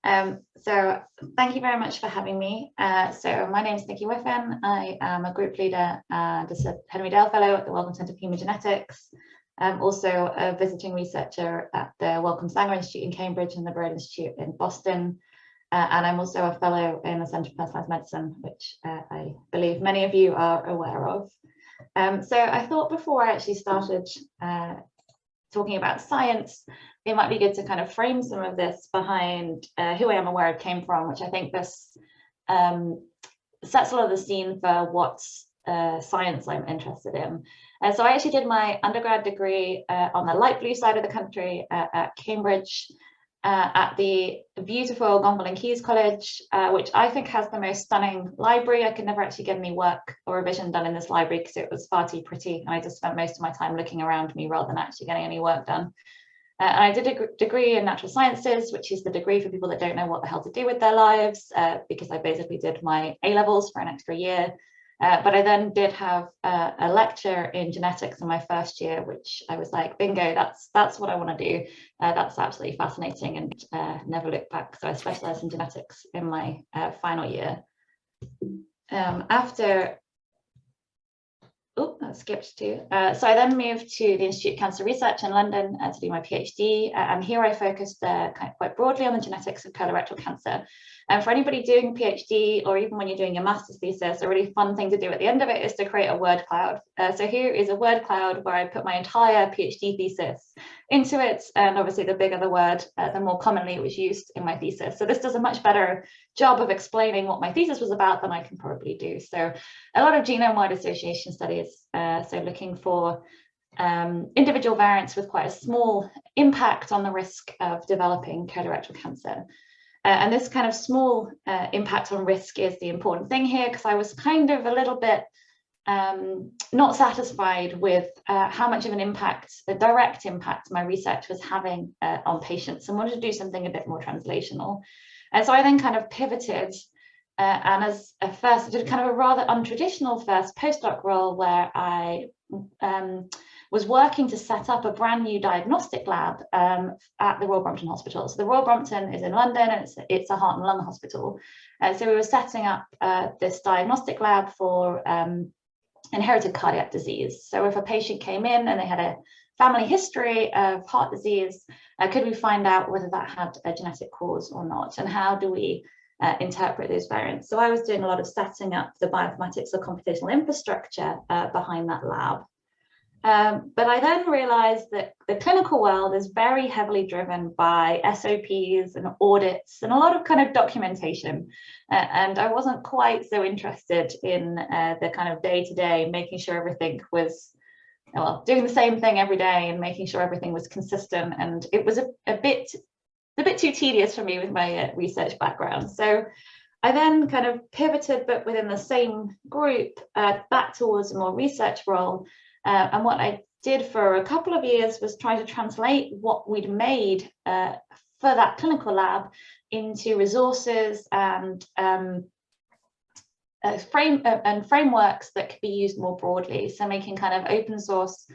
So thank you very much for having me. So my name is Nicky Whiffin. I am a group leader and a Henry Dale Fellow at the Wellcome Centre for Human Genetics. I'm also a visiting researcher at the Wellcome Sanger Institute in Cambridge and the Broad Institute in Boston. And I'm also a fellow in the Centre for Personalised Medicine, which I believe many of you are aware of. So I thought before I actually started talking about science, it might be good to kind of frame some of this behind who I am and where I came from, which I think this sets a lot of the scene for what science I'm interested in. So I actually did my undergrad degree on the light blue side of the country at Cambridge, at the beautiful Gonville and Keys College, which I think has the most stunning library. I could never actually get any work or revision done in this library because it was far too pretty, and I just spent most of my time looking around me rather than actually getting any work done. And I did a degree in natural sciences, which is the degree for people that don't know what the hell to do with their lives, because I basically did my A-levels for an extra year. But I then did have a lecture in genetics in my first year, which I was like, bingo, that's what I want to do. That's absolutely fascinating, and never looked back. So I specialized in genetics in my final year. I skipped too. So I then moved to the Institute of Cancer Research in London to do my PhD. And here I focused quite broadly on the genetics of colorectal cancer. And for anybody doing a PhD, or even when you're doing your master's thesis, a really fun thing to do at the end of it is to create a word cloud. So here is a word cloud where I put my entire PhD thesis into it. And obviously the bigger the word, the more commonly it was used in my thesis. So this does a much better job of explaining what my thesis was about than I can probably do. So a lot of genome-wide association studies, so looking for individual variants with quite a small impact on the risk of developing colorectal cancer. And this kind of small impact on risk is the important thing here, because I was kind of a little bit not satisfied with how much of an impact, the direct impact my research was having on patients, and wanted to do something a bit more translational. And so I then kind of pivoted, and as a first, I did kind of a rather untraditional first postdoc role where I was working to set up a brand new diagnostic lab at the Royal Brompton Hospital. So the Royal Brompton is in London, and it's a heart and lung hospital. So we were setting up this diagnostic lab for inherited cardiac disease. So if a patient came in and they had a family history of heart disease, could we find out whether that had a genetic cause or not? And how do we interpret those variants? So I was doing a lot of setting up the bioinformatics or computational infrastructure behind that lab. But I then realized that the clinical world is very heavily driven by SOPs and audits and a lot of kind of documentation. And I wasn't quite so interested in the kind of day-to-day, making sure everything was, well, doing the same thing every day and making sure everything was consistent. And it was a bit too tedious for me with my research background. So I then kind of pivoted, but within the same group, back towards a more research role. And what I did for a couple of years was try to translate what we'd made for that clinical lab into resources and frameworks that could be used more broadly. So making kind of open source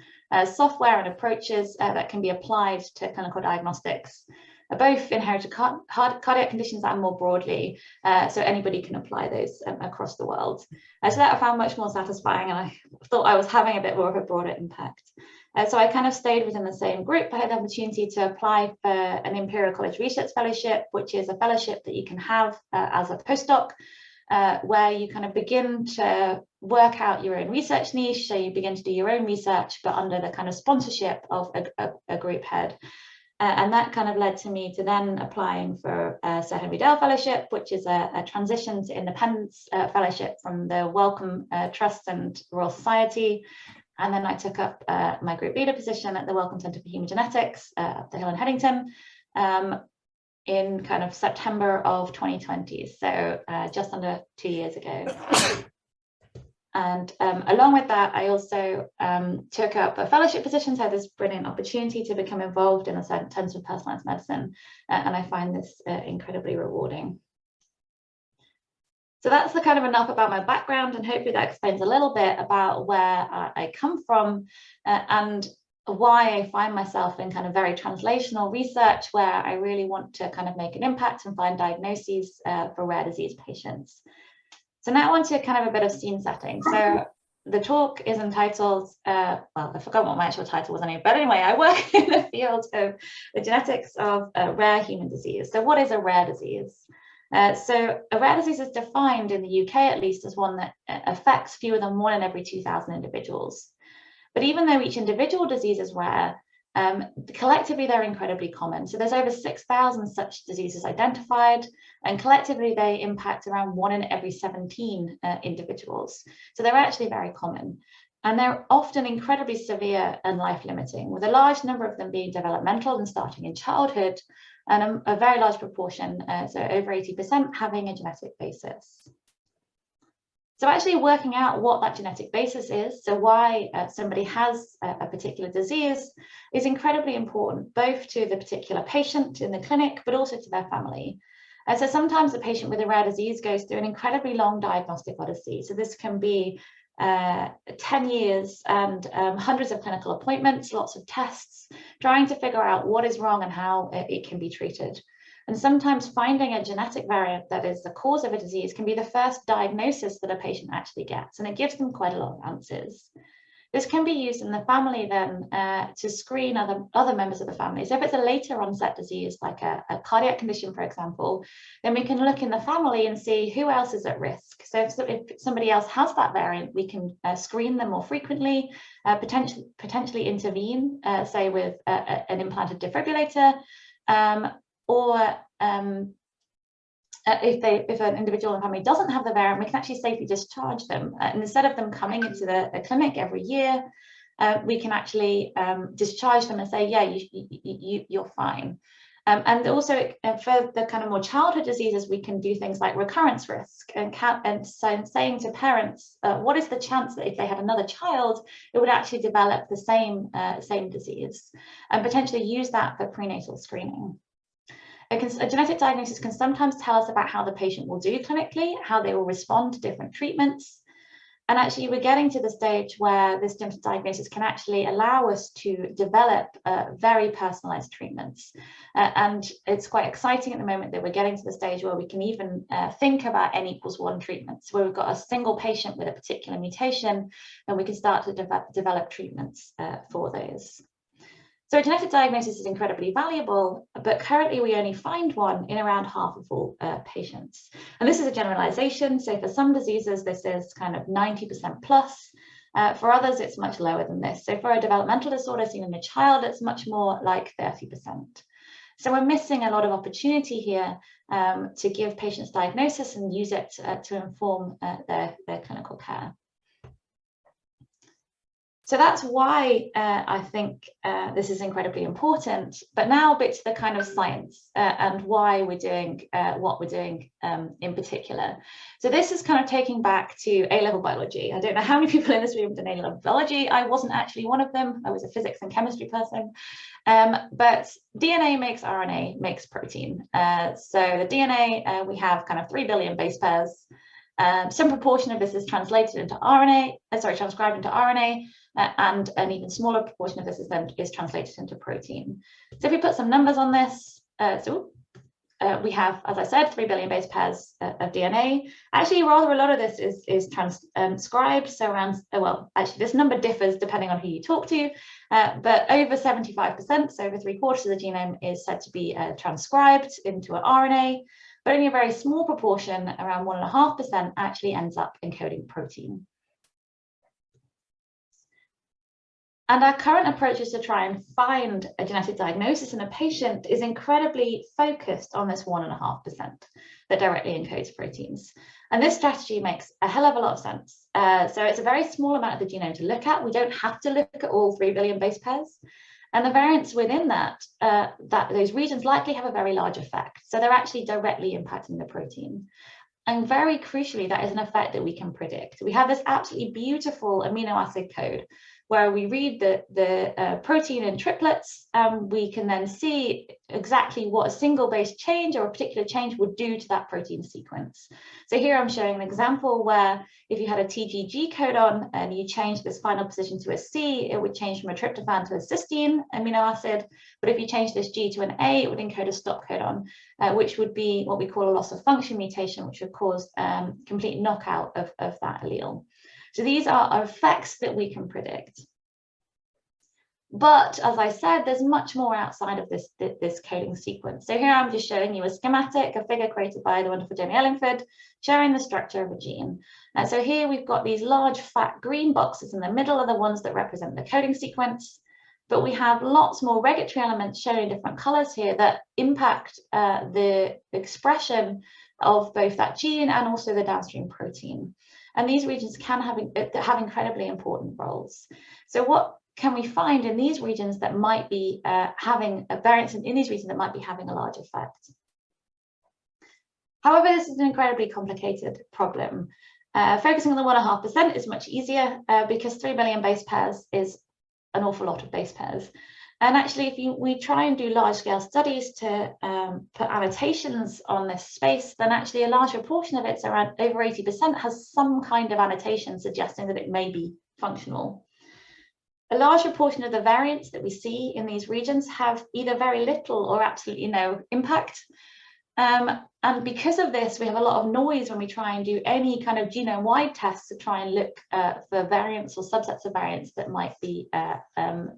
software and approaches that can be applied to clinical diagnostics, both inherited cardiac conditions and more broadly, so anybody can apply those across the world. So that I found much more satisfying, and I thought I was having a bit more of a broader impact. So I kind of stayed within the same group. I had the opportunity to apply for an Imperial College Research Fellowship, which is a fellowship that you can have as a postdoc, where you kind of begin to work out your own research niche. So you begin to do your own research, but under the kind of sponsorship of a group head. And that kind of led to me to then applying for a Sir Henry Dale Fellowship, which is a transition to independence fellowship from the Wellcome Trust and Royal Society. And then I took up my group leader position at the Wellcome Centre for Human Genetics up the hill in Headington in kind of September of 2020, so just under 2 years ago. And along with that, I also took up a fellowship position, so I had this brilliant opportunity to become involved in the Centre for Personalised Medicine, and I find this incredibly rewarding. So that's the kind of enough about my background, and hopefully that explains a little bit about where I come from and why I find myself in kind of very translational research, where I really want to kind of make an impact and find diagnoses for rare disease patients. So now on to kind of a bit of scene setting. So the talk is entitled, well, I forgot what my actual title was anyway, but anyway, I work in the field of the genetics of rare human disease. So what is a rare disease? So a rare disease is defined in the UK, at least, as one that affects fewer than 1 in every 2,000 individuals. But even though each individual disease is rare, collectively they're incredibly common. So there's over 6,000 such diseases identified, and collectively they impact around 1 in every 17 individuals. So they're actually very common. And they're often incredibly severe and life-limiting, with a large number of them being developmental and starting in childhood, and a very large proportion, so over 80%, having a genetic basis. So actually working out what that genetic basis is, so why somebody has a particular disease, is incredibly important, both to the particular patient in the clinic, but also to their family. So sometimes the patient with a rare disease goes through an incredibly long diagnostic odyssey. So this can be 10 years and hundreds of clinical appointments, lots of tests, trying to figure out what is wrong and how it can be treated. And sometimes finding a genetic variant that is the cause of a disease can be the first diagnosis that a patient actually gets, and it gives them quite a lot of answers. This can be used in the family then to screen other members of the family. So if it's a later onset disease, like a cardiac condition, for example, then we can look in the family and see who else is at risk. So if somebody else has that variant, we can screen them more frequently, potentially intervene, say with an implanted defibrillator, or if an individual in the family doesn't have the variant, we can actually safely discharge them. And instead of them coming into the clinic every year, we can actually discharge them and say, yeah, you're fine. And also for the kind of more childhood diseases, we can do things like recurrence risk and saying to parents, what is the chance that if they had another child, it would actually develop the same disease, and potentially use that for prenatal screening. A genetic diagnosis can sometimes tell us about how the patient will do clinically, how they will respond to different treatments. And actually, we're getting to the stage where this genetic diagnosis can actually allow us to develop very personalized treatments. And it's quite exciting at the moment that we're getting to the stage where we can even think about N=1 treatments, where we've got a single patient with a particular mutation, and we can start to develop treatments for those. So a genetic diagnosis is incredibly valuable, but currently we only find one in around half of all patients. And this is a generalization. So for some diseases, this is kind of 90% plus. For others, it's much lower than this. So for a developmental disorder seen in a child, it's much more like 30%. So we're missing a lot of opportunity here to give patients diagnosis and use it to inform their clinical care. So that's why I think this is incredibly important. But now a bit to the kind of science and why we're doing what we're doing in particular. So this is kind of taking back to A-level biology. I don't know how many people in this room have done A-level biology. I wasn't actually one of them. I was a physics and chemistry person. But DNA makes RNA, makes protein. So the DNA, we have kind of 3 billion base pairs. Some proportion of this is translated into RNA, transcribed into RNA, and an even smaller proportion of this is translated into protein. So if we put some numbers on this, we have, as I said, 3 billion base pairs of DNA. Actually, rather a lot of this is transcribed. So around, well, actually this number differs depending on who you talk to, but over 75%, so over 3/4 of the genome is said to be transcribed into an RNA. But only a very small proportion, around 1.5%, actually ends up encoding protein. And our current approach is to try and find a genetic diagnosis in a patient is incredibly focused on this 1.5% that directly encodes proteins. And this strategy makes a hell of a lot of sense. So it's a very small amount of the genome to look at. We don't have to look at all 3 billion base pairs. And the variants within that, those regions likely have a very large effect. So they're actually directly impacting the protein. And very crucially, that is an effect that we can predict. We have this absolutely beautiful amino acid code, where we read the protein in triplets, and we can then see exactly what a single base change or a particular change would do to that protein sequence. So here I'm showing an example where if you had a TGG codon and you change this final position to a C, it would change from a tryptophan to a cysteine amino acid. But if you change this G to an A, it would encode a stop codon, which would be what we call a loss of function mutation, which would cause complete knockout of that allele. So these are effects that we can predict. But as I said, there's much more outside of this coding sequence. So here I'm just showing you a schematic, a figure created by the wonderful Jamie Ellingford, showing the structure of a gene. So here we've got these large fat green boxes in the middle are the ones that represent the coding sequence. But we have lots more regulatory elements shown in different colors here that impact the expression of both that gene and also the downstream protein. And these regions can have incredibly important roles. So what can we find in these regions that might be having a variance in these regions that might be having a large effect? However, this is an incredibly complicated problem. Focusing on the 1.5% is much easier because 3 billion base pairs is an awful lot of base pairs. And actually, if we try and do large-scale studies to put annotations on this space, then actually a large proportion of it, so around over 80%, has some kind of annotation suggesting that it may be functional. A large proportion of the variants that we see in these regions have either very little or absolutely no impact. And because of this, we have a lot of noise when we try and do any kind of genome-wide tests to try and look for variants or subsets of variants that might be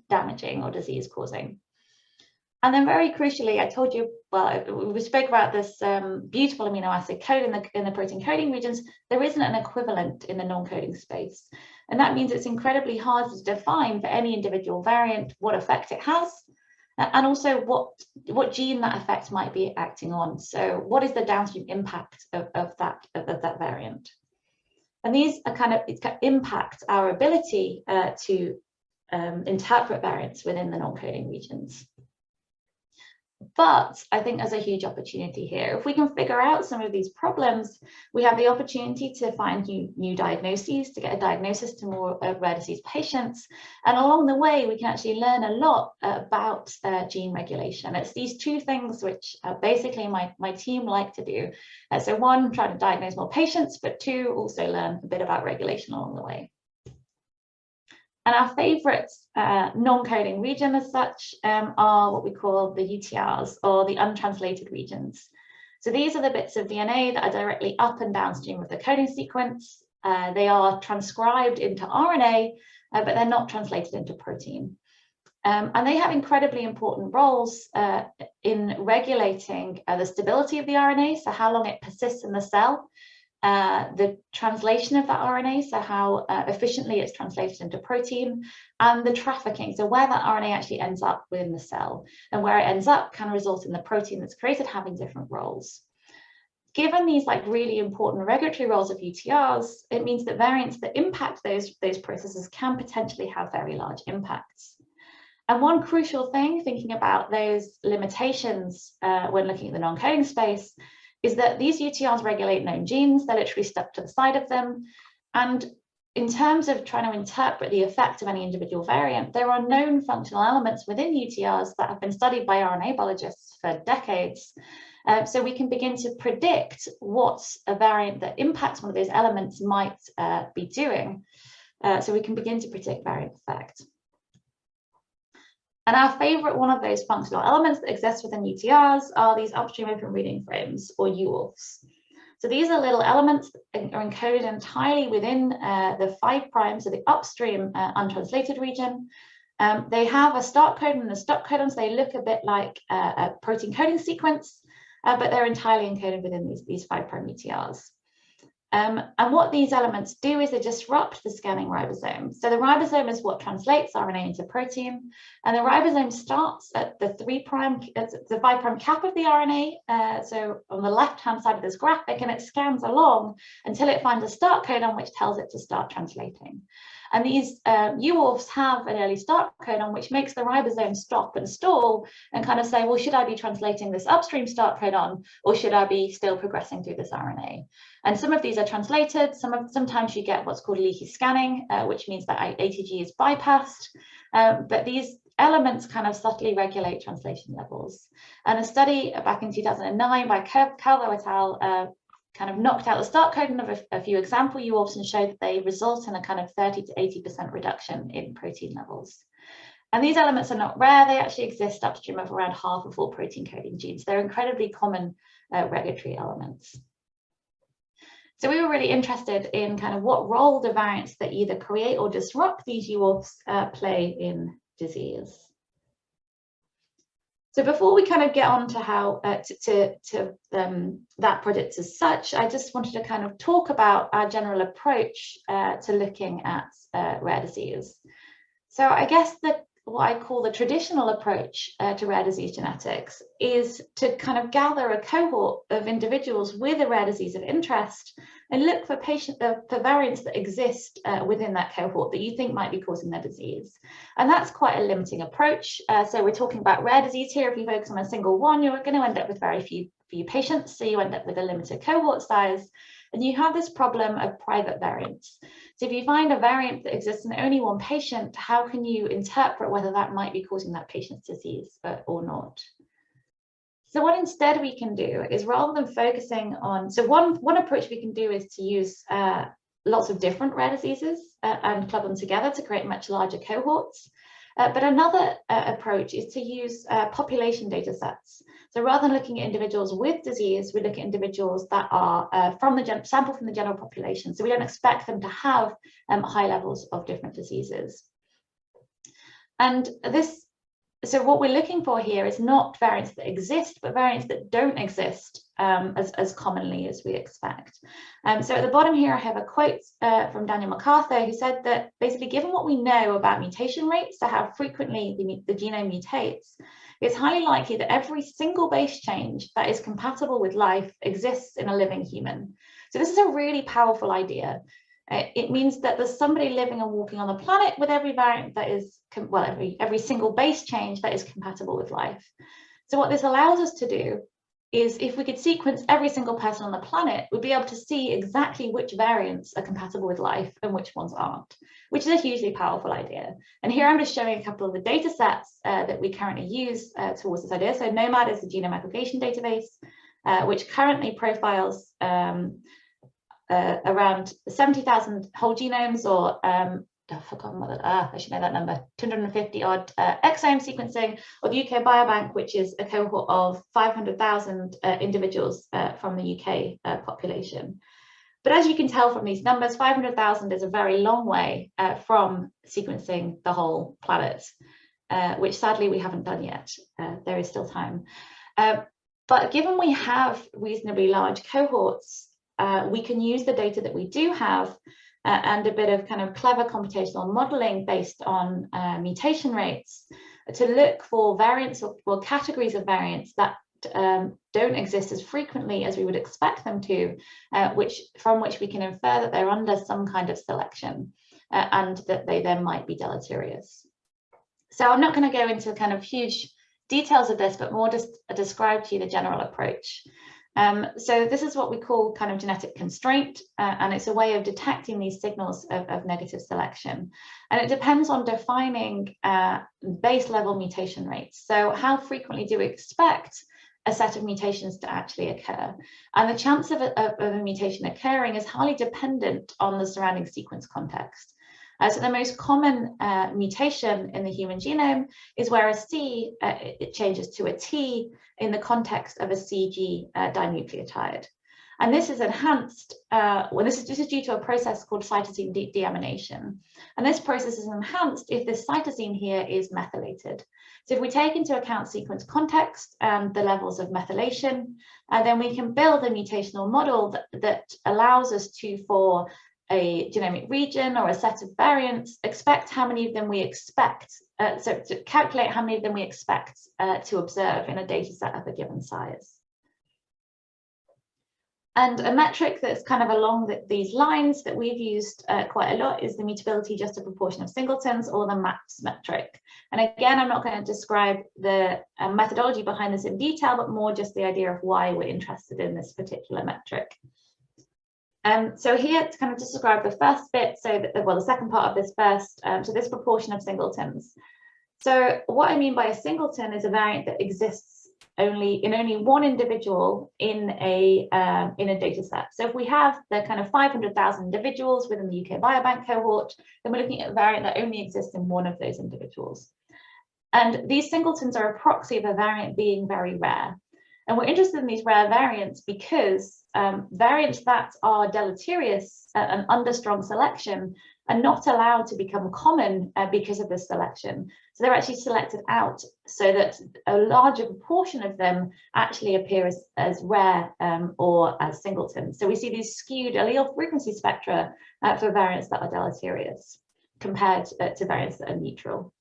damaging or disease-causing. And then very crucially, I told you, well, we spoke about this beautiful amino acid code in the protein coding regions. There isn't an equivalent in the non-coding space. And that means it's incredibly hard to define for any individual variant what effect it has, and also what gene that effect might be acting on. So what is the downstream impact of that variant? And these are impact our ability to interpret variants within the non-coding regions. But I think there's a huge opportunity here. If we can figure out some of these problems, we have the opportunity to find new diagnoses, to get a diagnosis to more rare disease patients. And along the way, we can actually learn a lot about gene regulation. It's these two things which basically my team like to do. So one, try to diagnose more patients, but two, also learn a bit about regulation along the way. And our favorite non-coding region as such are what we call the UTRs, or the untranslated regions. So these are the bits of DNA that are directly up and downstream of the coding sequence. They are transcribed into RNA, but they're not translated into protein. And they have incredibly important roles in regulating the stability of the RNA, so how long it persists in the cell, the translation of that RNA, so how efficiently it's translated into protein, and the trafficking, so where that RNA actually ends up within the cell, and where it ends up can result in the protein that's created having different roles. Given these really important regulatory roles of UTRs, it means that variants that impact those processes can potentially have very large impacts. And one crucial thing, thinking about those limitations when looking at the non-coding space, is that these UTRs regulate known genes. They're literally stuck to the side of them. And in terms of trying to interpret the effect of any individual variant, there are known functional elements within UTRs that have been studied by RNA biologists for decades. So we can begin to predict what a variant that impacts one of those elements might be doing. So we can begin to predict variant effect. And our favorite one of those functional elements that exists within UTRs are these upstream open reading frames, or UORFs. So these are little elements that are encoded entirely within the 5', so the upstream untranslated region. They have a start codon and a stop codon, so they look a bit like a protein coding sequence, but they're entirely encoded within these 5' UTRs. And what these elements do is they disrupt the scanning ribosome. So the ribosome is what translates RNA into protein, and the ribosome starts at the 5' cap of the RNA. So on the left-hand side of this graphic, and it scans along until it finds a start codon, which tells it to start translating. And these UORFs have an early start codon, which makes the ribosome stop and stall and kind of say, well, should I be translating this upstream start codon, or should I be still progressing through this RNA? And some of these are are translated. Sometimes you get what's called leaky scanning, which means that ATG is bypassed. But these elements kind of subtly regulate translation levels. And a study back in 2009 by Calvo et al. Kind of knocked out the start codon of a few example UOFs and showed that they result in a kind of 30 to 80% reduction in protein levels. And these elements are not rare, they actually exist upstream of around half of all protein coding genes. They're incredibly common regulatory elements. So we were really interested in kind of what role the variants that either create or disrupt these UOFs play in disease. So before we kind of get on to how that project as such, I just wanted to kind of talk about our general approach to looking at rare disease. So I guess that what I call the traditional approach to rare disease genetics is to kind of gather a cohort of individuals with a rare disease of interest and look for variants that exist within that cohort that you think might be causing their disease. And that's quite a limiting approach. So we're talking about rare disease here. If you focus on a single one, you're going to end up with very few patients. So you end up with a limited cohort size. And you have this problem of private variants. So if you find a variant that exists in only one patient, how can you interpret whether that might be causing that patient's disease or not? So what instead we can do is, rather than focusing on, so one approach we can do is to use lots of different rare diseases and club them together to create much larger cohorts. But another approach is to use population data sets. So rather than looking at individuals with disease, we look at individuals that are sample from the general population. So we don't expect them to have high levels of different diseases. And so what we're looking for here is not variants that exist, but variants that don't exist as commonly as we expect. So at the bottom here, I have a quote from Daniel MacArthur, who said that basically, given what we know about mutation rates, so how frequently the genome mutates, it's highly likely that every single base change that is compatible with life exists in a living human. So this is a really powerful idea. It means that there's somebody living and walking on the planet with every variant that is, well, every single base change that is compatible with life. So what this allows us to do is, if we could sequence every single person on the planet, we'd be able to see exactly which variants are compatible with life and which ones aren't, which is a hugely powerful idea. And here I'm just showing a couple of the data sets that we currently use towards this idea. So NOMAD is the genome aggregation database, which currently profiles around 70,000 whole genomes, or I've forgotten what I should know that number, 250 odd exome sequencing of UK Biobank, which is a cohort of 500,000 individuals from the UK population. But as you can tell from these numbers, 500,000 is a very long way from sequencing the whole planet, which sadly we haven't done yet. There is still time. But given we have reasonably large cohorts, we can use the data that we do have and a bit of kind of clever computational modeling based on mutation rates to look for variants or categories of variants that don't exist as frequently as we would expect them to, from which we can infer that they're under some kind of selection and that they then might be deleterious. So I'm not going to go into kind of huge details of this, but more just describe to you the general approach. So this is what we call kind of genetic constraint, and it's a way of detecting these signals of negative selection. And it depends on defining base level mutation rates. So how frequently do we expect a set of mutations to actually occur? And the chance of a mutation occurring is highly dependent on the surrounding sequence context. So the most common mutation in the human genome is where a C it changes to a T in the context of a CG dinucleotide. And this is enhanced, this is due to a process called cytosine deamination. And this process is enhanced if this cytosine here is methylated. So if we take into account sequence context and the levels of methylation, then we can build a mutational model that allows us to, for a genomic region or a set of variants, expect how many of them we expect, so to calculate how many of them we expect to observe in a data set of a given size. And a metric that's kind of along these lines that we've used quite a lot is the mutability just a proportion of singletons, or the MAPS metric. And again, I'm not going to describe the methodology behind this in detail, but more just the idea of why we're interested in this particular metric. So here to kind of describe the first bit, so that, well, the second part of this first, so this proportion of singletons. So what I mean by a singleton is a variant that exists in only one individual in a data set. So if we have the kind of 500,000 individuals within the UK Biobank cohort, then we're looking at a variant that only exists in one of those individuals. And these singletons are a proxy of a variant being very rare. And we're interested in these rare variants because variants that are deleterious and under strong selection are not allowed to become common because of this selection. So they're actually selected out so that a larger proportion of them actually appear as rare or as singletons. So we see these skewed allele frequency spectra for variants that are deleterious compared to variants that are neutral.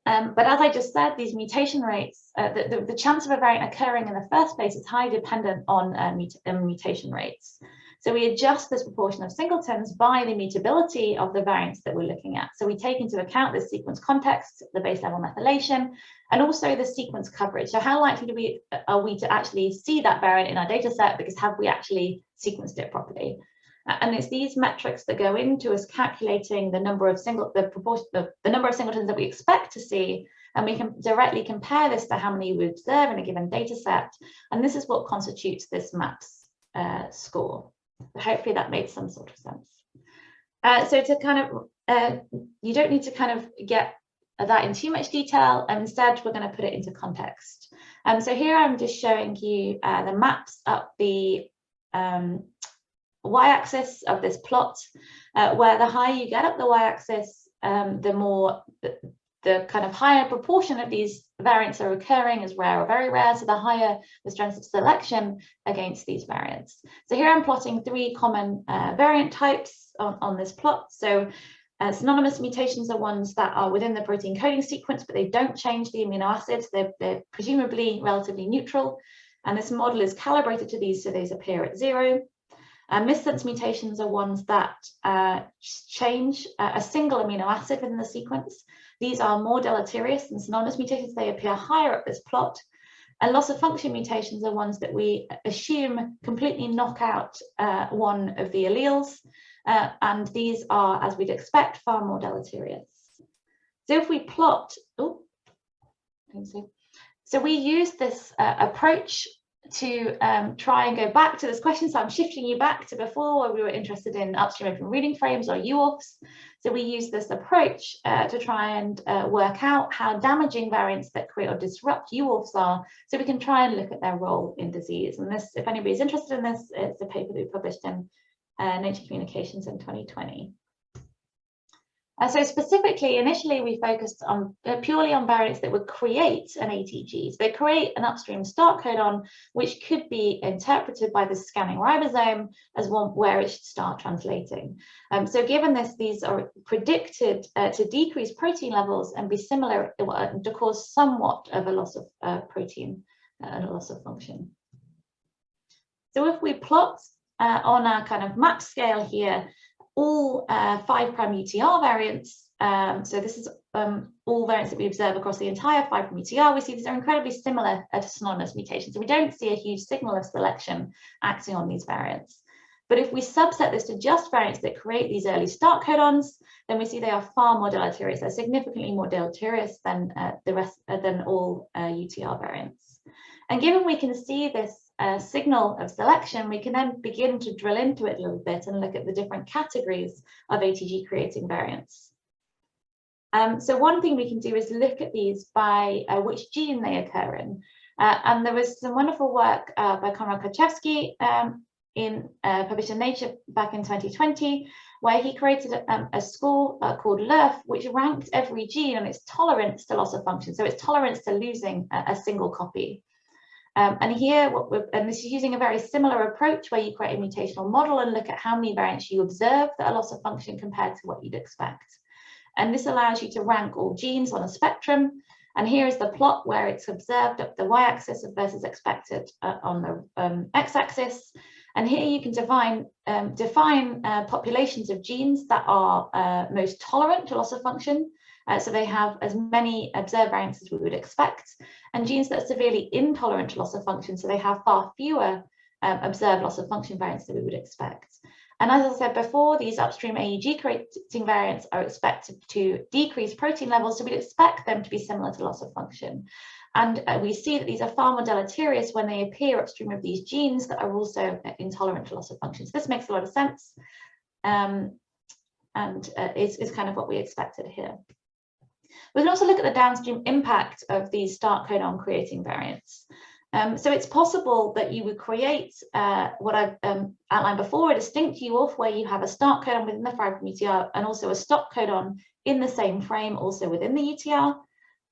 But as I just said, these mutation rates, the chance of a variant occurring in the first place is highly dependent on mutation rates. So we adjust this proportion of singletons by the mutability of the variants that we're looking at. So we take into account the sequence context, the base level methylation, and also the sequence coverage. So how likely are we to actually see that variant in our data set, because have we actually sequenced it properly? And it's these metrics that go into us calculating the number of the number of singletons that we expect to see, and we can directly compare this to how many we observe in a given data set. And this is what constitutes this MAPS score. Hopefully that made some sort of sense. So to kind of, you don't need to kind of get that in too much detail, and instead we're going to put it into context. So here I'm just showing you the maps up the y-axis of this plot, where the higher you get up the y-axis, the more the kind of higher proportion of these variants are occurring as rare or very rare, so the higher the strength of selection against these variants. So here I'm plotting three common variant types on this plot. So synonymous mutations are ones that are within the protein coding sequence, but they don't change the amino acids. They're presumably relatively neutral, and this model is calibrated to these, so these appear at 0. Missense mutations are ones that change a single amino acid within the sequence. These are more deleterious than synonymous mutations. They appear higher up this plot. And loss of function mutations are ones that we assume completely knock out one of the alleles. And these are, as we'd expect, far more deleterious. So if we plot, so we use this approach to try and go back to this question. So I'm shifting you back to before, where we were interested in upstream open reading frames or UTRs. So we use this approach to try and work out how damaging variants that create or disrupt UTRs are, so we can try and look at their role in disease. And this, if anybody's interested in this, it's a paper that we published in Nature Communications in 2020. So specifically, initially, we focused on purely on variants that would create an ATG. So they create an upstream start codon, which could be interpreted by the scanning ribosome as one where it should start translating. So given this, these are predicted to decrease protein levels and be similar to cause somewhat of a loss of protein and a loss of function. So if we plot on our kind of map scale here, all 5' UTR variants, so this is all variants that we observe across the entire 5' UTR, we see these are incredibly similar to synonymous mutations. So we don't see a huge signal of selection acting on these variants. But if we subset this to just variants that create these early start codons, then we see they are far more deleterious. They're significantly more deleterious than than all UTR variants. And given we can see this signal of selection, we can then begin to drill into it a little bit and look at the different categories of ATG creating variants. So one thing we can do is look at these by which gene they occur in. And there was some wonderful work by Konrad Karczewski published in Nature back in 2020, where he created a score called LERF, which ranked every gene on its tolerance to loss of function. So its tolerance to losing a single copy. And here, and this is using a very similar approach where you create a mutational model and look at how many variants you observe that are loss of function compared to what you'd expect. And this allows you to rank all genes on a spectrum. And here is the plot where it's observed up the y-axis versus expected on the x-axis. And here you can define populations of genes that are most tolerant to loss of function. So they have as many observed variants as we would expect, and genes that are severely intolerant to loss of function, so they have far fewer observe loss of function variants that we would expect. And as I said before, these upstream AEG creating variants are expected to decrease protein levels, so we'd expect them to be similar to loss of function. And we see that these are far more deleterious when they appear upstream of these genes that are also intolerant to loss of function. So this makes a lot of sense, and is kind of what we expected here. We can also look at the downstream impact of these start codon creating variants. So it's possible that you would create what I've outlined before, a distinct UORF where you have a start codon within the fibrillary UTR and also a stop codon in the same frame also within the UTR.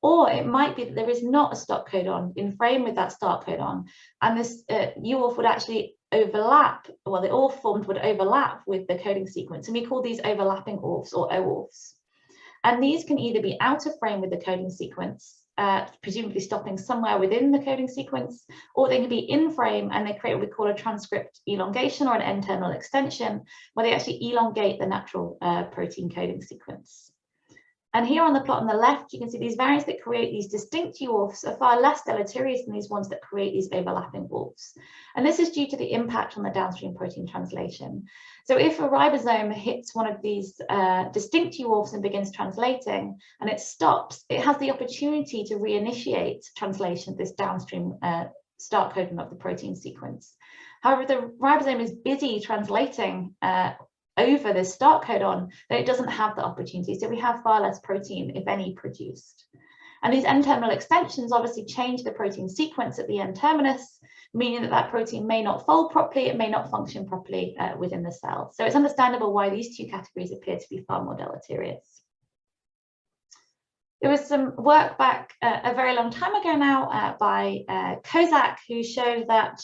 Or it might be that there is not a stop codon in frame with that start codon, and this UORF would actually overlap, well, the ORF formed would overlap with the coding sequence, and we call these overlapping ORFs or OORFs. And these can either be out of frame with the coding sequence, presumably stopping somewhere within the coding sequence, or they can be in frame and they create what we call a transcript elongation or an N-terminal extension, where they actually elongate the natural protein coding sequence. And here on the plot on the left, you can see these variants that create these distinct UORFs are far less deleterious than these ones that create these overlapping ORFs. And this is due to the impact on the downstream protein translation. So if a ribosome hits one of these distinct UORFs and begins translating, and it stops, it has the opportunity to reinitiate translation of this downstream start codon of the protein sequence. However, if the ribosome is busy translating over this start codon, then it doesn't have the opportunity. So we have far less protein, if any, produced. And these N-terminal extensions obviously change the protein sequence at the N-terminus, meaning that that protein may not fold properly, it may not function properly within the cell. So it's understandable why these two categories appear to be far more deleterious. There was some work back a very long time ago now by Kozak, who showed that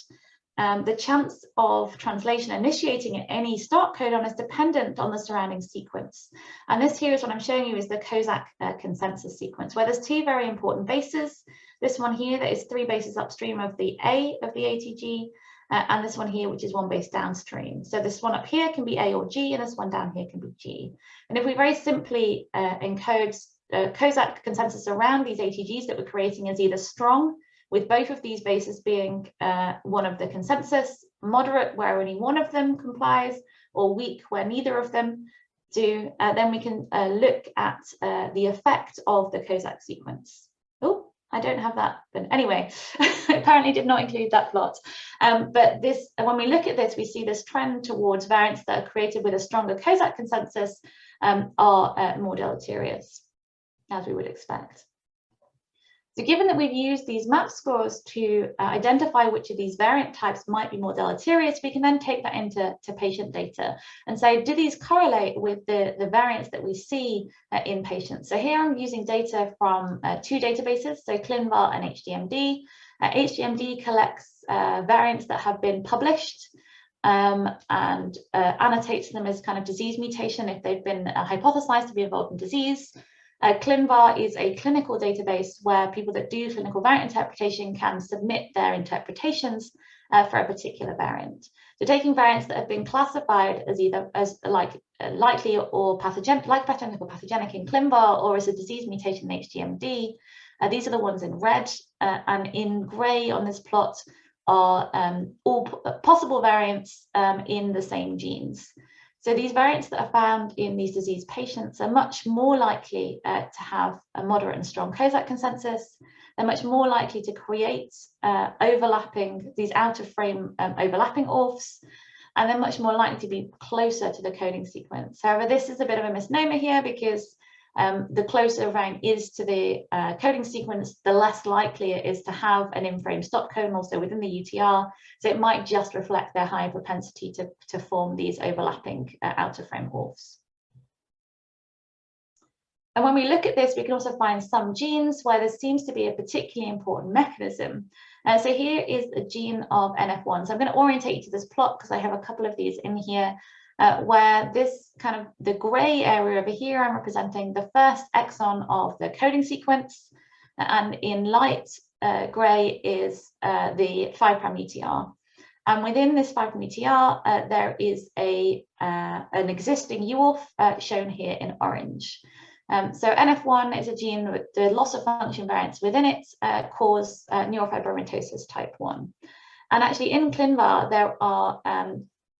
the chance of translation initiating at any start codon is dependent on the surrounding sequence. And this here is what I'm showing you is the Kozak consensus sequence, where there's two very important bases. This one here that is 3 bases upstream of the A of the ATG, and this one here, which is 1 base downstream. So this one up here can be A or G, and this one down here can be G. And if we very simply encode Kozak consensus around these ATGs that we're creating as either strong, with both of these bases being one of the consensus, moderate where only one of them complies, or weak where neither of them do, then we can look at the effect of the Kozak sequence. Oh, I don't have that, but anyway, apparently did not include that plot. But this, when we look at this, we see this trend towards variants that are created with a stronger Kozak consensus are more deleterious, as we would expect. So given that we've used these map scores to identify which of these variant types might be more deleterious, we can then take that into patient data and say, do these correlate with the variants that we see in patients? So here I'm using data from 2 databases, so ClinVar and HDMD. HDMD collects variants that have been published and annotates them as kind of disease mutation if they've been hypothesized to be involved in disease. ClinVar is a clinical database where people that do clinical variant interpretation can submit their interpretations for a particular variant. So taking variants that have been classified as either as likely or pathogenic, like pathogenic or pathogenic in ClinVar, or as a disease mutation in HDMD, these are the ones in red, and in grey on this plot are all possible variants in the same genes. So these variants that are found in these disease patients are much more likely to have a moderate and strong Kozak consensus. They're much more likely to create overlapping, these out of frame overlapping ORFs, and they're much more likely to be closer to the coding sequence. However, this is a bit of a misnomer here because the closer a variant is to the coding sequence, the less likely it is to have an in-frame stop codon also within the UTR. So it might just reflect their higher propensity to form these overlapping out-of-frame ORFs. And when we look at this, we can also find some genes where there seems to be a particularly important mechanism. So here is a gene of NF1. So I'm going to orientate you to this plot because I have a couple of these in here. Where this kind of the grey area over here, I'm representing the first exon of the coding sequence, and in light grey is the 5' UTR. And within this 5' UTR, there is an existing UORF shown here in orange. So NF1 is a gene with the loss of function variants within it cause neurofibromatosis type 1. And actually in ClinVar, there are,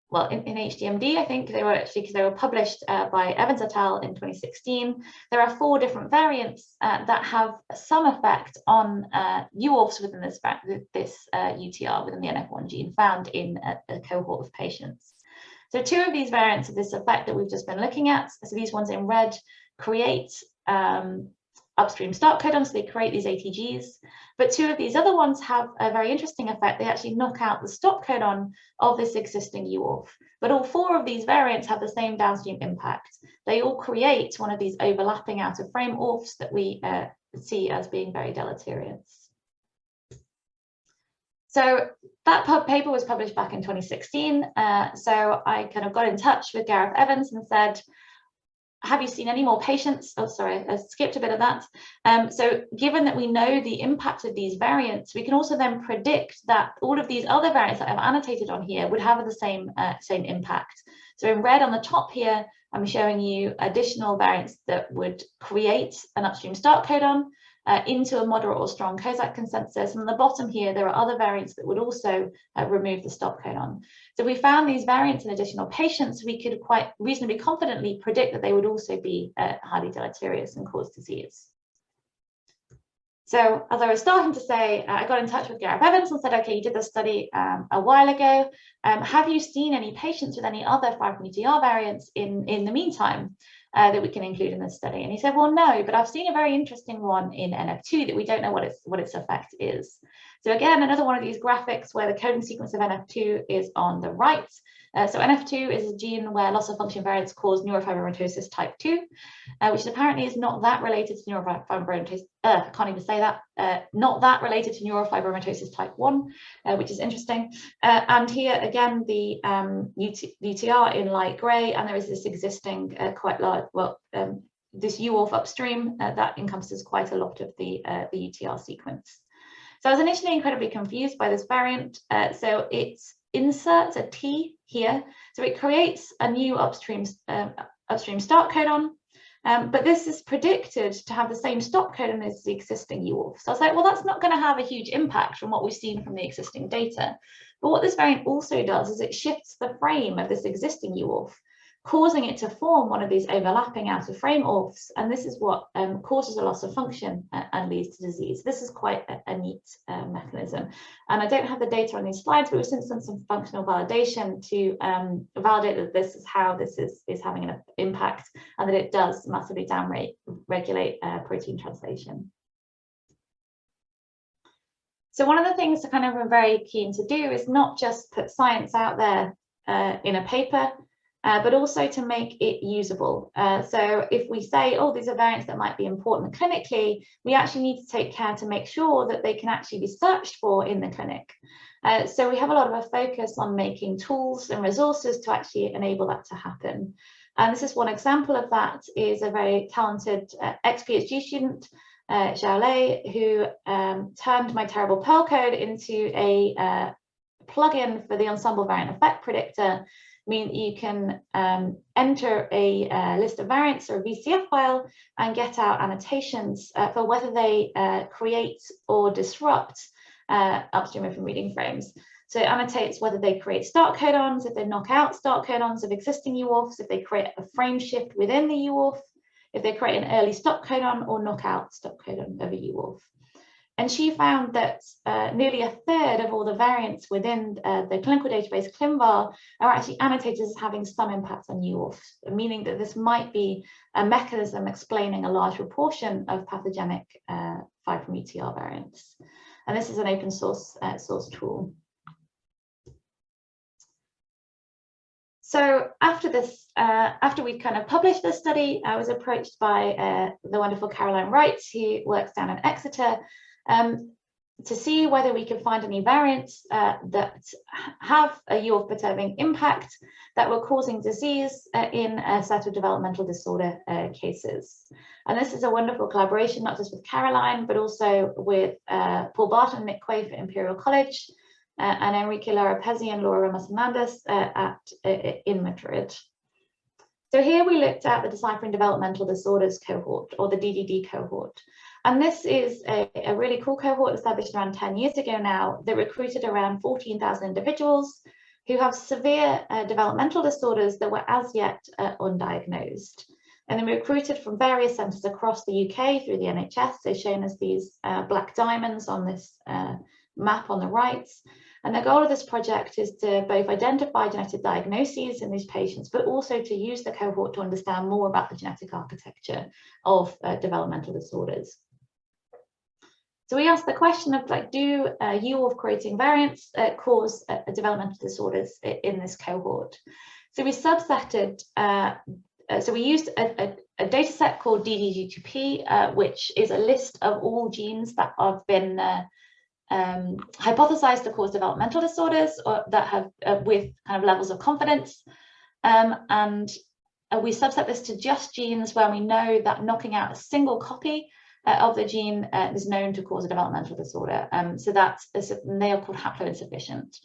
well, in HDMD, I think they were actually, because they were published by Evans et al. In 2016, there are 4 different variants that have some effect on UTRs within this UTR, within the NF1 gene, found in a cohort of patients. So 2 of these variants of this effect that we've just been looking at, so these ones in red, create upstream start codons, so they create these ATGs. But 2 of these other ones have a very interesting effect. They actually knock out the stop codon of this existing UTR. But all 4 of these variants have the same downstream impact. They all create one of these overlapping out of frame ORFs that we see as being very deleterious. So that paper was published back in 2016. So I kind of got in touch with Gareth Evans and said, have you seen any more patients? Oh, sorry, I skipped a bit of that. So given that we know the impact of these variants, we can also then predict that all of these other variants that I've annotated on here would have the same impact. So in red on the top here, I'm showing you additional variants that would create an upstream start codon into a moderate or strong Kozak consensus. And on the bottom here, there are other variants that would also remove the stop codon. So we found these variants in additional patients, we could quite reasonably confidently predict that they would also be highly deleterious and cause disease. So as I was starting to say, I got in touch with Gareth Evans and said, okay, you did this study a while ago. Have you seen any patients with any other 5'UTR variants in the meantime that we can include in this study? And he said, well, no, but I've seen a very interesting one in NF2 that we don't know what its effect is. So again, another one of these graphics where the coding sequence of NF2 is on the right. So NF2 is a gene where loss of function variants cause neurofibromatosis type 2, which apparently is not that related to neurofibromatosis. I can't even say that. Not that related to neurofibromatosis type 1, which is interesting. And here again, the UTR in light grey, and there is this existing quite large, this UTR upstream that encompasses quite a lot of the UTR sequence. So I was initially incredibly confused by this variant. So it inserts a T here, so it creates a new upstream start codon, but this is predicted to have the same stop codon as the existing UTR. So I was like, well, that's not going to have a huge impact from what we've seen from the existing data. But what this variant also does is it shifts the frame of this existing UTR, causing it to form one of these overlapping out of frame ORFs, and this is what causes a loss of function and leads to disease. This is quite a neat mechanism, and I don't have the data on these slides, but we've since done some functional validation to validate that this is how this is having an impact, and that it does massively downregulate protein translation. So one of the things that kind of I'm very keen to do is not just put science out there in a paper, but also to make it usable. So if we say, oh, these are variants that might be important clinically, we actually need to take care to make sure that they can actually be searched for in the clinic. So we have a lot of a focus on making tools and resources to actually enable that to happen. And this is one example of that, is a very talented ex-PhD student, Xiao Lei, who turned my terrible Perl code into a plugin for the ensemble variant effect predictor. Mean you can enter a list of variants or a VCF file and get out annotations for whether they create or disrupt upstream from reading frames. So it annotates whether they create start codons, if they knock out start codons of existing UTRs, if they create a frame shift within the UTR, if they create an early stop codon or knock out stop codon of a UTR. And she found that nearly a third of all the variants within the clinical database ClinVar are actually annotated as having some impact on UTRs, meaning that this might be a mechanism explaining a large proportion of pathogenic 5'UTR variants. And this is an open source tool. So after this, after we kind of published this study, I was approached by the wonderful Caroline Wright, who works down in Exeter, to see whether we could find any variants that have a UTR perturbing impact that were causing disease in a set of developmental disorder cases. And this is a wonderful collaboration, not just with Caroline, but also with Paul Barton and Nick Whiffin at Imperial College, and Enrique Larapezi and Laura Ramos Hernandez in Madrid. So here we looked at the Deciphering Developmental Disorders cohort, or the DDD cohort. And this is a really cool cohort established around 10 years ago now that recruited around 14,000 individuals who have severe developmental disorders that were as yet undiagnosed. And then we recruited from various centres across the UK through the NHS, so shown as these black diamonds on this map on the right. And the goal of this project is to both identify genetic diagnoses in these patients, but also to use the cohort to understand more about the genetic architecture of developmental disorders. So we asked the question of, like, do U creating variants cause developmental disorders in this cohort? So we subsetted, so we used a data set called DDG2P, which is a list of all genes that have been hypothesized to cause developmental disorders, or that have with kind of levels of confidence. And we subset this to just genes where we know that knocking out a single copy of the gene is known to cause a developmental disorder. So that's, they are called haploinsufficient.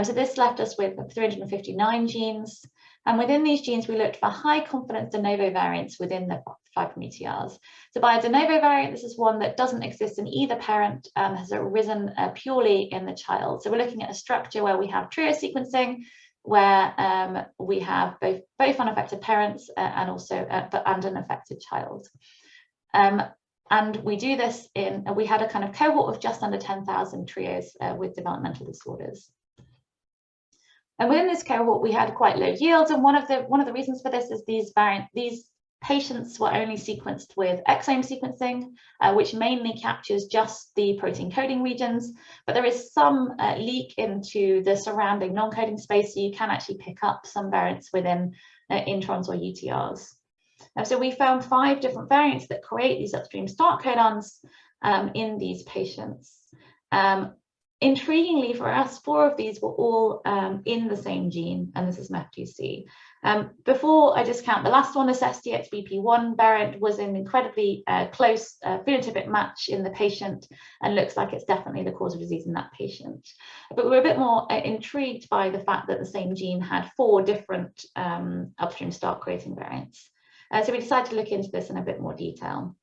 So this left us with 359 genes. And within these genes, we looked for high confidence de novo variants within the 5' UTRs. So by a de novo variant, this is one that doesn't exist in either parent, has arisen purely in the child. So we're looking at a structure where we have trio sequencing, where we have both unaffected parents and also and an affected child. And we do this in, we had a kind of cohort of just under 10,000 trios with developmental disorders. And within this cohort, we had quite low yields, and one of the reasons for this is these patients were only sequenced with exome sequencing, which mainly captures just the protein coding regions, but there is some leak into the surrounding non-coding space, so you can actually pick up some variants within introns or UTRs. So we found 5 different variants that create these upstream start codons in these patients. Intriguingly for us, 4 of these were all in the same gene, and this is MEF2C. Before I discount the last one, the STXBP1 variant was an incredibly close phenotypic match in the patient and looks like it's definitely the cause of disease in that patient. But we're a bit more intrigued by the fact that the same gene had 4 different upstream start creating variants. So we decided to look into this in a bit more detail.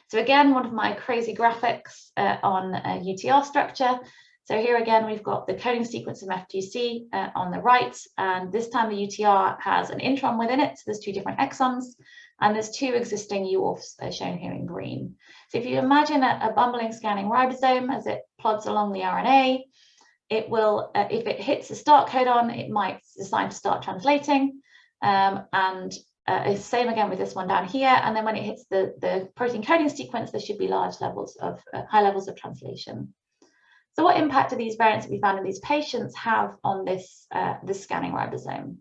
So again, one of my crazy graphics on UTR structure. So here again, we've got the coding sequence of F2C on the right, and this time the UTR has an intron within it. So there's 2 different exons, and there's 2 existing UORFs shown here in green. So if you imagine a bumbling scanning ribosome as it plods along the RNA, it will, if it hits the start codon, it might decide to start translating, it's the same again with this one down here, and then when it hits the protein coding sequence, there should be high levels of translation. So what impact do these variants that we found in these patients have on this scanning ribosome?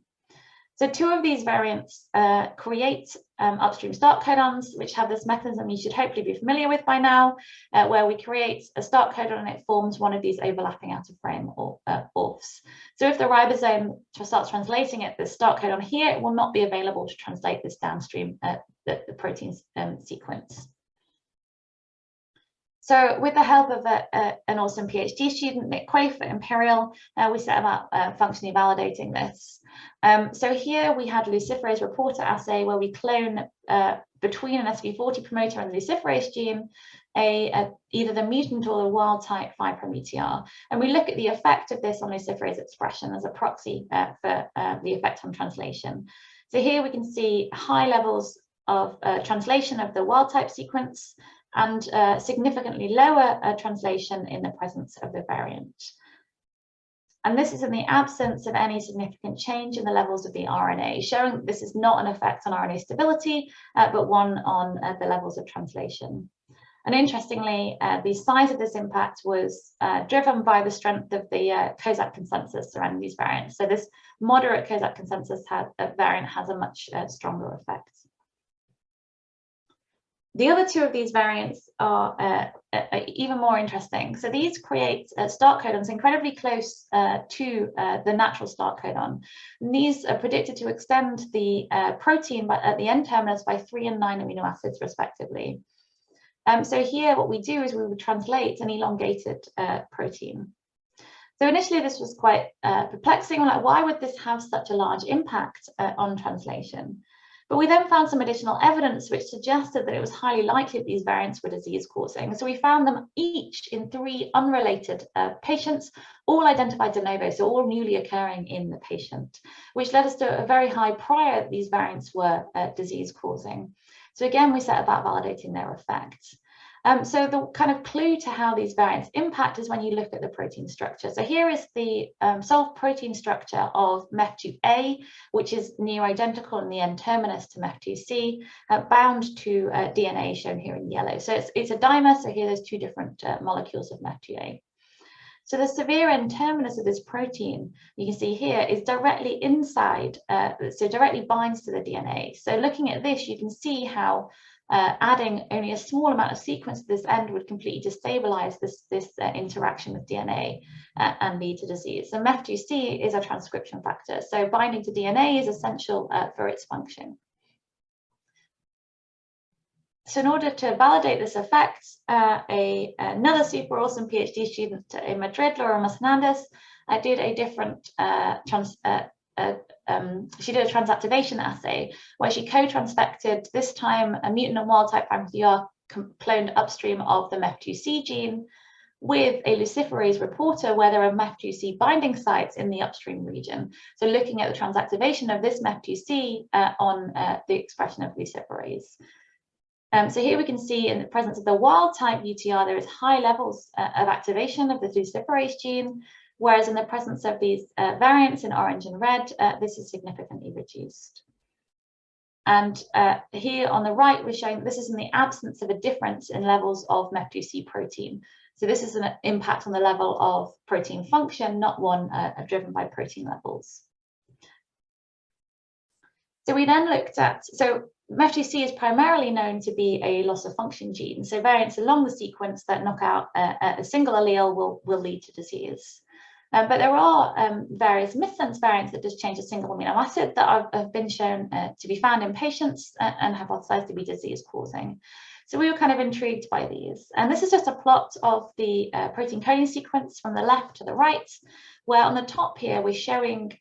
So 2 of these variants create upstream start codons, which have this mechanism you should hopefully be familiar with by now, where we create a start codon and it forms one of these overlapping out of frame ORFs. So if the ribosome starts translating it, the start codon here, it will not be available to translate this downstream the protein sequence. So with the help of an awesome PhD student, Nick Whiffin at Imperial, we set about functionally validating this. So here we had a luciferase reporter assay where we clone between an SV40 promoter and the luciferase gene, either the mutant or the wild type 5' UTR. And we look at the effect of this on luciferase expression as a proxy for the effect on translation. So here we can see high levels of translation of the wild type sequence, and significantly lower translation in the presence of the variant. And this is in the absence of any significant change in the levels of the RNA, showing that this is not an effect on RNA stability, but one on the levels of translation. And interestingly, the size of this impact was driven by the strength of the COSAC consensus surrounding these variants. So this moderate COSAC consensus variant has a much stronger effect. The other 2 of these variants are even more interesting. So these create start codons incredibly close to the natural start codon. And these are predicted to extend the protein at the end terminus by 3 and 9 amino acids respectively. So here what we do is we would translate an elongated protein. So initially this was quite perplexing. We're like, why would this have such a large impact on translation? But we then found some additional evidence which suggested that it was highly likely that these variants were disease-causing. So we found them each in 3 unrelated patients, all identified de novo, so all newly occurring in the patient, which led us to a very high prior that these variants were disease-causing. So again, we set about validating their effects. So the kind of clue to how these variants impact is when you look at the protein structure. So here is the solved protein structure of MEF2A, which is near-identical in the N-terminus to MEF2C, bound to DNA shown here in yellow. So it's a dimer, so here there's 2 different molecules of MEF2A. So the severe N-terminus of this protein, you can see here, is directly inside, so directly binds to the DNA. So looking at this, you can see how adding only a small amount of sequence to this end would completely destabilize this interaction with DNA and lead to disease. So MEF2C is a transcription factor, so binding to DNA is essential for its function. So in order to validate this effect, another super awesome PhD student in Madrid, Laura Mas-Hernandez, did a different she did a transactivation assay where she co-transfected, this time a mutant and wild type prime UTR cloned upstream of the MEF2C gene with a luciferase reporter where there are MEF2C binding sites in the upstream region. So looking at the transactivation of this MEF2C on the expression of luciferase. So here we can see in the presence of the wild type UTR, there is high levels of activation of the luciferase gene, whereas in the presence of these variants in orange and red, this is significantly reduced. And here on the right, we're showing this is in the absence of a difference in levels of MEF2C protein. So this is an impact on the level of protein function, not one driven by protein levels. So we then looked at, so MEF2C is primarily known to be a loss of function gene. So variants along the sequence that knock out a single allele will lead to disease. But there are various missense variants that just change a single amino acid that have been shown to be found in patients and hypothesized to be disease-causing. So we were kind of intrigued by these. And this is just a plot of the protein coding sequence from the left to the right, where on the top here, we're showing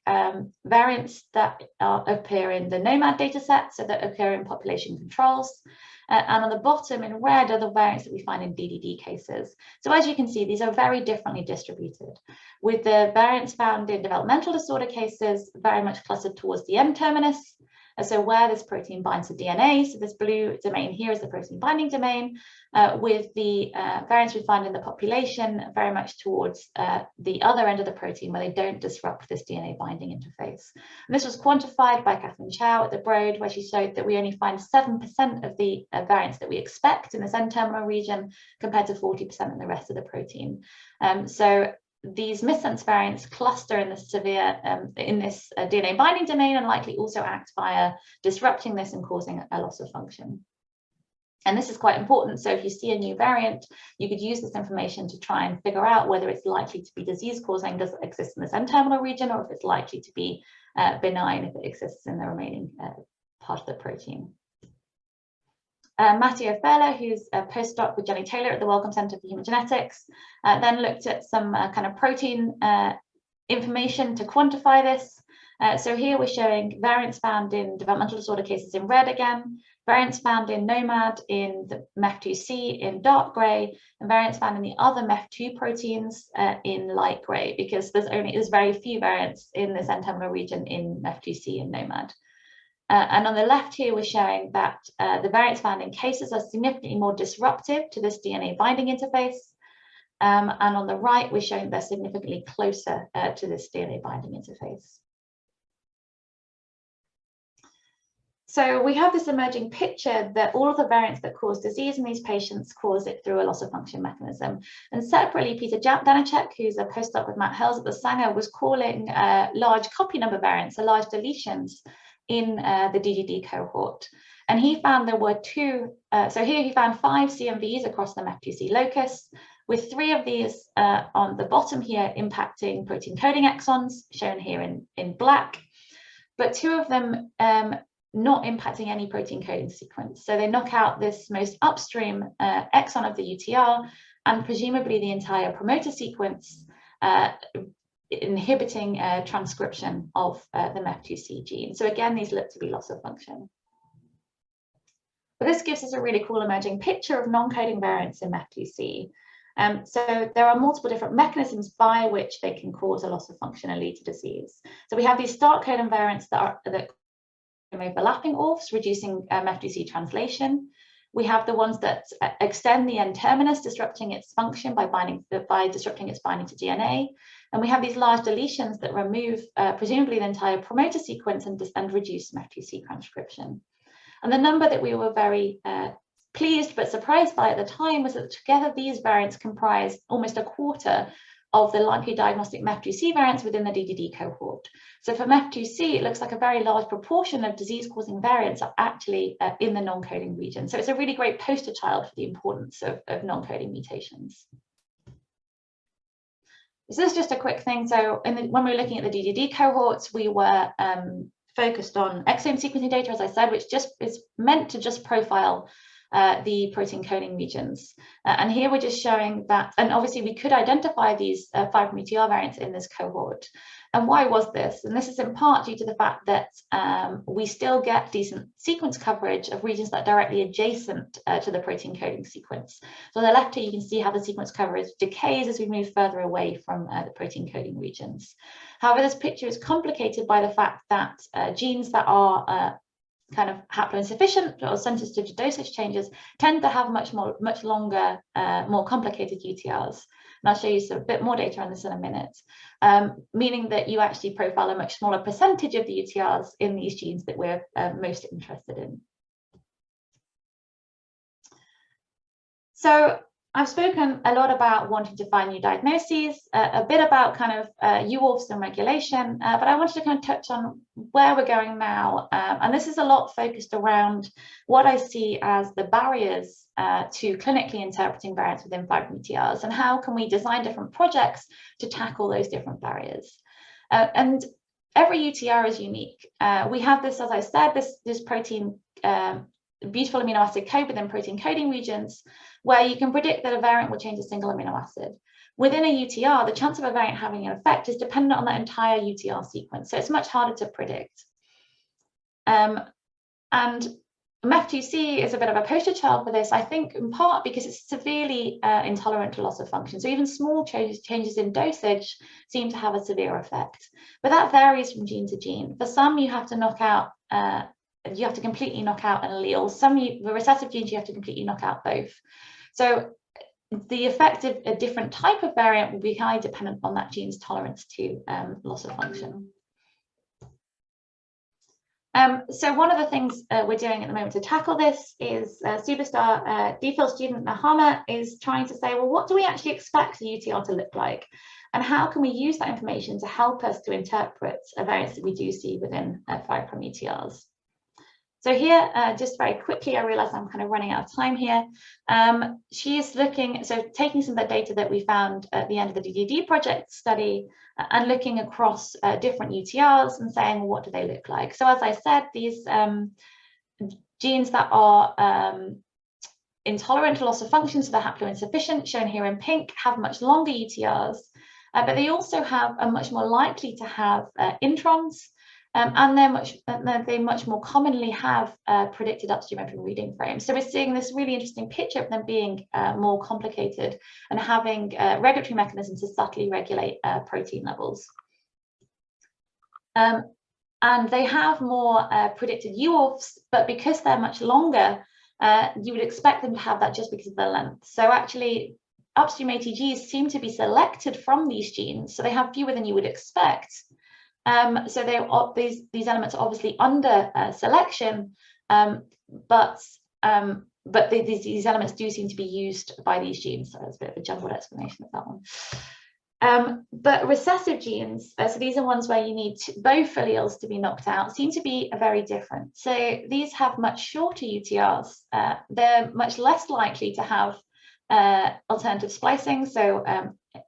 variants that appear in the NOMAD dataset, so that occur in population controls. And on the bottom in red are the variants that we find in DDD cases. So as you can see, these are very differently distributed, with the variants found in developmental disorder cases very much clustered towards the N-terminus. So where this protein binds to DNA, so this blue domain here is the protein binding domain, with the variants we find in the population very much towards the other end of the protein where they don't disrupt this DNA binding interface. And this was quantified by Catherine Chow at the Broad, where she showed that we only find 7% of the variants that we expect in this N-terminal region compared to 40% in the rest of the protein. So these missense variants cluster in the severe DNA binding domain and likely also act via disrupting this and causing a loss of function. And this is quite important. So if you see a new variant, you could use this information to try and figure out whether it's likely to be disease-causing, does it exist in this N-terminal region, or if it's likely to be benign if it exists in the remaining part of the protein. Matteo Ferla, who's a postdoc with Jenny Taylor at the Wellcome Centre for Human Genetics, then looked at some kind of protein information to quantify this. So here we're showing variants found in developmental disorder cases in red again, variants found in NOMAD in the MEF2C in dark grey, and variants found in the other MEF2 proteins in light grey, because there's very few variants in this N-terminal region in MEF2C and NOMAD. And on the left here, we're showing that the variants found in cases are significantly more disruptive to this DNA binding interface. And on the right, we're showing they're significantly closer to this DNA binding interface. So we have this emerging picture that all of the variants that cause disease in these patients cause it through a loss of function mechanism. And separately, Peter Danacek, who's a postdoc with Matt Hells at the Sanger, was calling large copy number variants, so large deletions, in the DDD cohort. And he found there were so here he found 5 CMVs across the MEF2C locus, with 3 of these on the bottom here impacting protein coding exons, shown here in black, but 2 of them not impacting any protein coding sequence. So they knock out this most upstream exon of the UTR and presumably the entire promoter sequence, inhibiting transcription of the MEF2C gene. So again, these look to be loss of function. But this gives us a really cool emerging picture of non-coding variants in MEF2C. So there are multiple different mechanisms by which they can cause a loss of function and lead to disease. So we have these start codon variants that overlapping ORFs, reducing MEF2C translation. We have the ones that extend the N-terminus, disrupting its function by disrupting its binding to DNA. And we have these large deletions that remove presumably the entire promoter sequence and reduce MEF2C transcription. And the number that we were very pleased but surprised by at the time was that together these variants comprise almost a quarter of the likely diagnostic MEF2C variants within the DDD cohort. So for MEF2C, it looks like a very large proportion of disease-causing variants are actually in the non-coding region. So it's a really great poster child for the importance of non-coding mutations. So this is just a quick thing. So when we were looking at the DDD cohorts, we were focused on exome sequencing data, as I said, which just is meant to just profile the protein coding regions. And here we're just showing that, and obviously we could identify these 5' UTR variants in this cohort. And why was this? And this is in part due to the fact that we still get decent sequence coverage of regions that are directly adjacent to the protein coding sequence. So on the left here, you can see how the sequence coverage decays as we move further away from the protein coding regions. However, this picture is complicated by the fact that genes that are kind of haploinsufficient or sensitive to dosage changes tend to have much longer, more complicated UTRs. And I'll show you a bit more data on this in a minute, meaning that you actually profile a much smaller percentage of the UTRs in these genes that we're most interested in. So I've spoken a lot about wanting to find new diagnoses, a bit about kind of UORFs and regulation, but I wanted to kind of touch on where we're going now. And this is a lot focused around what I see as the barriers to clinically interpreting variants within 5' UTRs, and how can we design different projects to tackle those different barriers. And every UTR is unique. We have this, as I said, this protein beautiful amino acid code within protein coding regions, where you can predict that a variant will change a single amino acid. Within a UTR, the chance of a variant having an effect is dependent on that entire UTR sequence, so it's much harder to predict. And MEF2C is a bit of a poster child for this, I think, in part because it's severely intolerant to loss of function. So even small changes in dosage seem to have a severe effect. But that varies from gene to gene. For some, you have to knock out you have to completely knock out an allele. The recessive genes, you have to completely knock out both. So the effect of a different type of variant will be highly dependent on that gene's tolerance to loss of function. So one of the things we're doing at the moment to tackle this is superstar DPhil student Nahama is trying to say, well, what do we actually expect the UTR to look like? And how can we use that information to help us to interpret variants that we do see within 5' UTRs? So here, just very quickly, I realize I'm kind of running out of time here. She is looking, so taking some of the data that we found at the end of the DDD project study and looking across different UTRs and saying, well, what do they look like? So as I said, these genes that are intolerant to loss of function, so they're haploinsufficient, shown here in pink, have much longer UTRs, but they also are much more likely to have introns. And they much more commonly have predicted upstream open reading frames. So we're seeing this really interesting picture of them being more complicated and having regulatory mechanisms to subtly regulate protein levels. And they have more predicted UORFs, but because they're much longer, you would expect them to have that just because of their length. So actually, upstream ATGs seem to be selected from these genes, so they have fewer than you would expect. So these elements are obviously under selection, but these elements do seem to be used by these genes. So that's a bit of a jumbled explanation of that one. But recessive genes, so these are ones where you need both alleles to be knocked out, seem to be very different. So these have much shorter UTRs. They're much less likely to have alternative splicing, so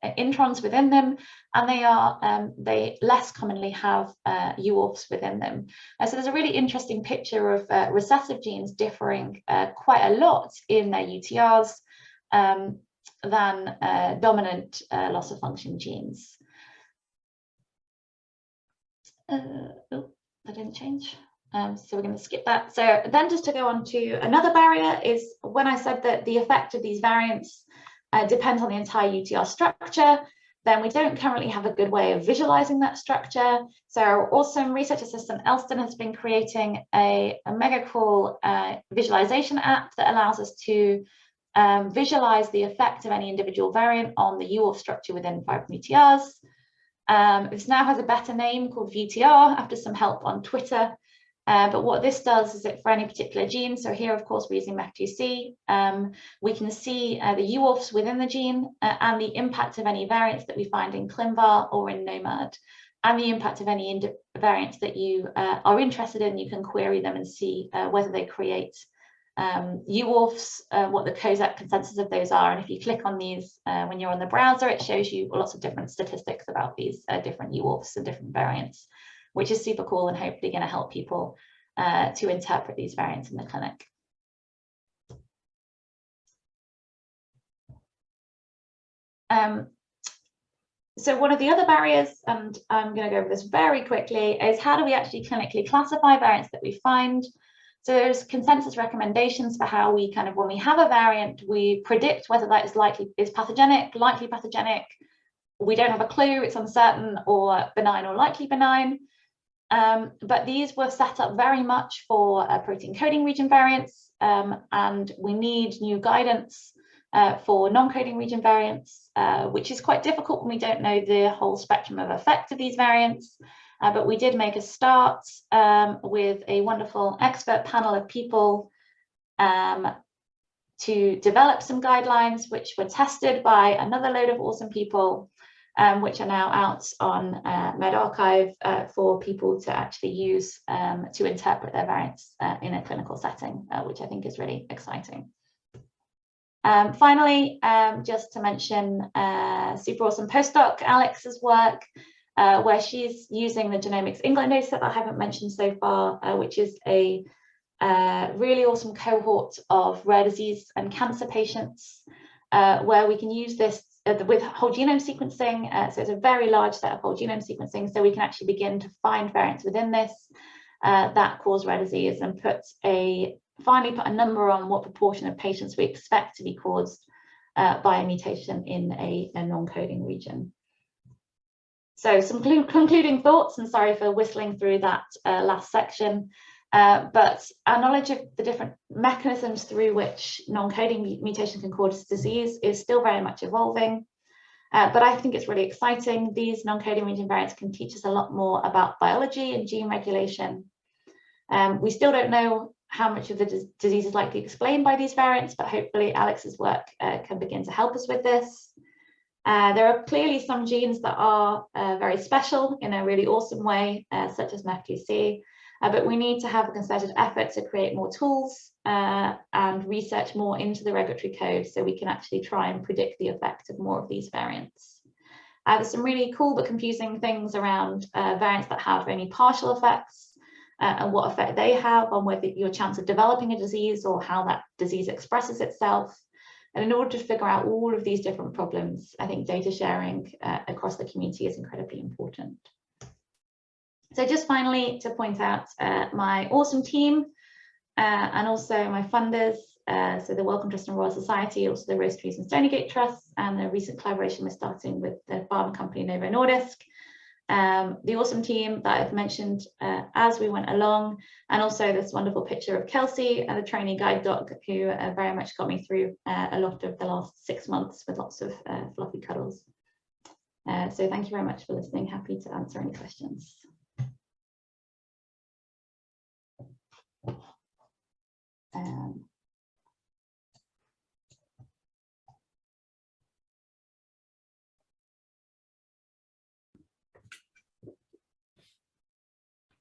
introns within them, and they less commonly have UORFs within them. So there's a really interesting picture of recessive genes differing quite a lot in their UTRs than dominant loss of function genes. Oh, that didn't change. So we're going to skip that. So then just to go on to another barrier is when I said that the effect of these variants depends on the entire UTR structure, then we don't currently have a good way of visualizing that structure. So our awesome research assistant Elston has been creating a mega cool visualization app that allows us to visualize the effect of any individual variant on the UTR structure within fibrin UTRs. This now has a better name called VTR after some help on Twitter. But what this does is that for any particular gene, so here, of course, we're using MEF2C, we can see the UORFs within the gene and the impact of any variants that we find in ClinVar or in NOMAD, and the impact of any variants that you are interested in. You can query them and see whether they create UORFs, what the COSAC consensus of those are. And if you click on these when you're on the browser, it shows you lots of different statistics about these different UORFs and different variants, which is super cool and hopefully going to help people to interpret these variants in the clinic. So one of the other barriers, and I'm going to go over this very quickly, is how do we actually clinically classify variants that we find? So there's consensus recommendations for how we kind of, when we have a variant, we predict whether that is pathogenic, likely pathogenic. We don't have a clue, it's uncertain, or benign or likely benign. But these were set up very much for protein coding region variants, and we need new guidance for non-coding region variants, which is quite difficult when we don't know the whole spectrum of effect of these variants. But we did make a start with a wonderful expert panel of people to develop some guidelines, which were tested by another load of awesome people, which are now out on medRxiv for people to actually use to interpret their variants in a clinical setting, which I think is really exciting. Finally, just to mention super awesome postdoc Alex's work, where she's using the Genomics England dataset that I haven't mentioned so far, which is a really awesome cohort of rare disease and cancer patients, where we can use this with whole genome sequencing. So it's a very large set of whole genome sequencing, so we can actually begin to find variants within this that cause rare disease and finally put a number on what proportion of patients we expect to be caused by a mutation in a non-coding region. So some concluding thoughts, and sorry for whistling through that last section, but our knowledge of the different mechanisms through which non-coding mutation can cause disease is still very much evolving. But I think it's really exciting. These non-coding region variants can teach us a lot more about biology and gene regulation. We still don't know how much of the disease is likely explained by these variants, but hopefully Alex's work can begin to help us with this. There are clearly some genes that are very special in a really awesome way, such as MEF2C, but we need to have a concerted effort to create more tools and research more into the regulatory code so we can actually try and predict the effect of more of these variants. There's some really cool but confusing things around variants that have only partial effects and what effect they have on whether your chance of developing a disease or how that disease expresses itself. And in order to figure out all of these different problems, I think data sharing across the community is incredibly important. So just finally to point out my awesome team and also my funders, so the Wellcome Trust and Royal Society, also the Rose Trees and Stonygate Trust, and the recent collaboration we're starting with the pharma company Novo Nordisk. The awesome team that I've mentioned as we went along, and also this wonderful picture of Kelsey, the trainee guide dog, who very much got me through a lot of the last 6 months with lots of fluffy cuddles. So thank you very much for listening. Happy to answer any questions.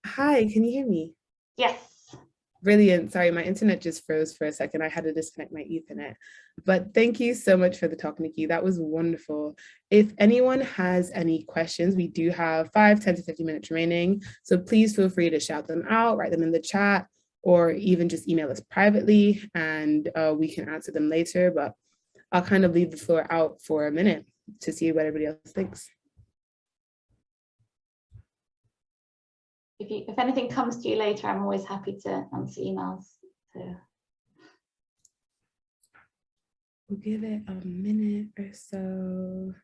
Hi, can you hear me? Yes. Brilliant. Sorry, my internet just froze for a second. I had to disconnect my Ethernet. But thank you so much for the talk, Nikki. That was wonderful. If anyone has any questions, we do have 5, 10 to 15 minutes remaining. So please feel free to shout them out, write them in the chat, or even just email us privately and we can answer them later. But I'll kind of leave the floor out for a minute to see what everybody else thinks. if anything comes to you later, I'm always happy to answer emails. So we'll give it a minute or so.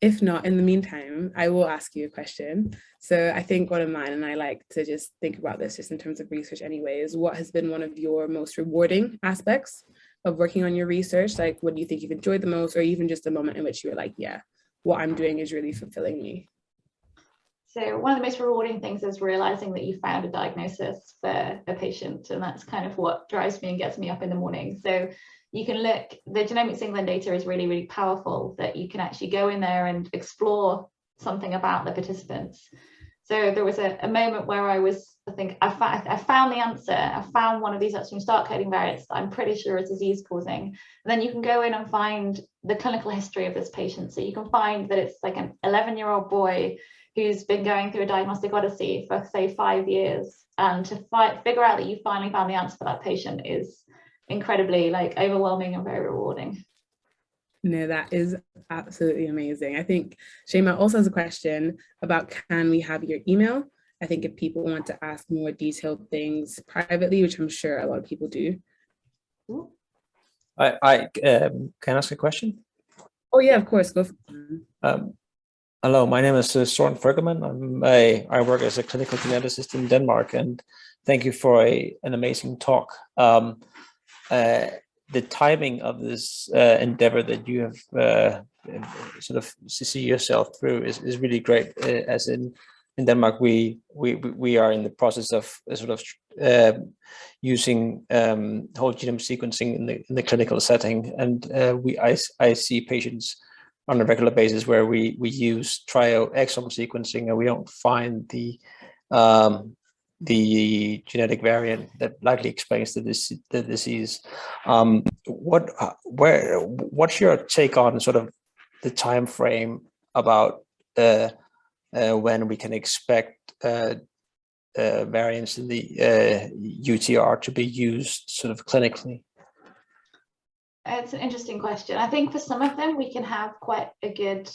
If not, in the meantime, I will ask you a question. So I think one of mine, and I like to just think about this just in terms of research anyway, is what has been one of your most rewarding aspects of working on your research? Like, what do you think you've enjoyed the most, or even just a moment in which you were like, yeah, what I'm doing is really fulfilling me? So one of the most rewarding things is realizing that you found a diagnosis for a patient, and that's kind of what drives me and gets me up in the morning. So you can look, the Genomics England data is really, really powerful, that you can actually go in there and explore something about the participants. So there was a moment where I found the answer. I found one of these upstream start coding variants that I'm pretty sure is disease causing. And then you can go in and find the clinical history of this patient. So you can find that it's like an 11-year-old boy who's been going through a diagnostic odyssey for, say, 5 years. And to figure out that you finally found the answer for that patient is incredibly overwhelming and very rewarding. No, that is absolutely amazing. I think Shema also has a question about, can we have your email? I think if people want to ask more detailed things privately, which I'm sure a lot of people do. I can ask a question? Oh yeah, of course, go for it. Hello, my name is Soren Fergerman. I work as a clinical geneticist in Denmark, and thank you for an amazing talk. The timing of this endeavor that you have sort of see yourself through is really great. As in Denmark, we are in the process of sort of using whole genome sequencing in the clinical setting, and I see patients on a regular basis where we use trio-exome sequencing, and we don't find the genetic variant that likely explains the disease. What's your take on sort of the time frame about when we can expect variants in the UTR to be used sort of clinically? It's an interesting question. I think for some of them we can have quite a good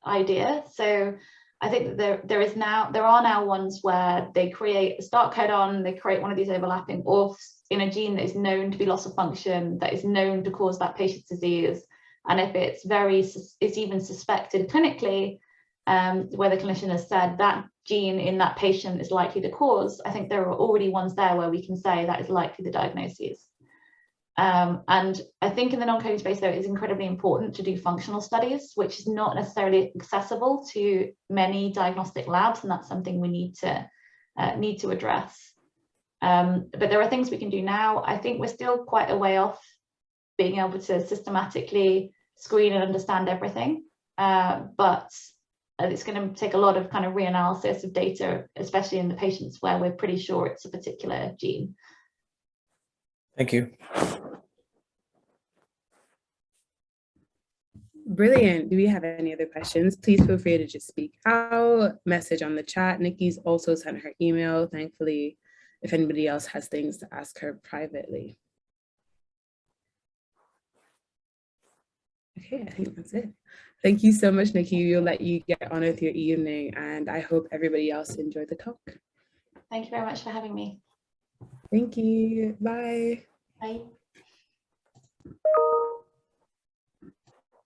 idea. So I think that there are now ones where they create a start codon, they create one of these overlapping ORFs in a gene that is known to be loss of function, that is known to cause that patient's disease. And if it's even suspected clinically, where the clinician has said that gene in that patient is likely to cause, I think there are already ones there where we can say that is likely the diagnosis. And I think in the non-coding space, though, it is incredibly important to do functional studies, which is not necessarily accessible to many diagnostic labs, and that's something we need to address. But there are things we can do now. I think we're still quite a way off being able to systematically screen and understand everything, but it's going to take a lot of kind of reanalysis of data, especially in the patients where we're pretty sure it's a particular gene. Thank you. Brilliant. Do we have any other questions? Please feel free to just speak out, message on the chat. Nikki's also sent her email, thankfully, if anybody else has things to ask her privately. Okay, I think that's it. Thank you so much, Nikki. We'll let you get on with your evening, and I hope everybody else enjoyed the talk. Thank you very much for having me. Thank you. Bye. Bye.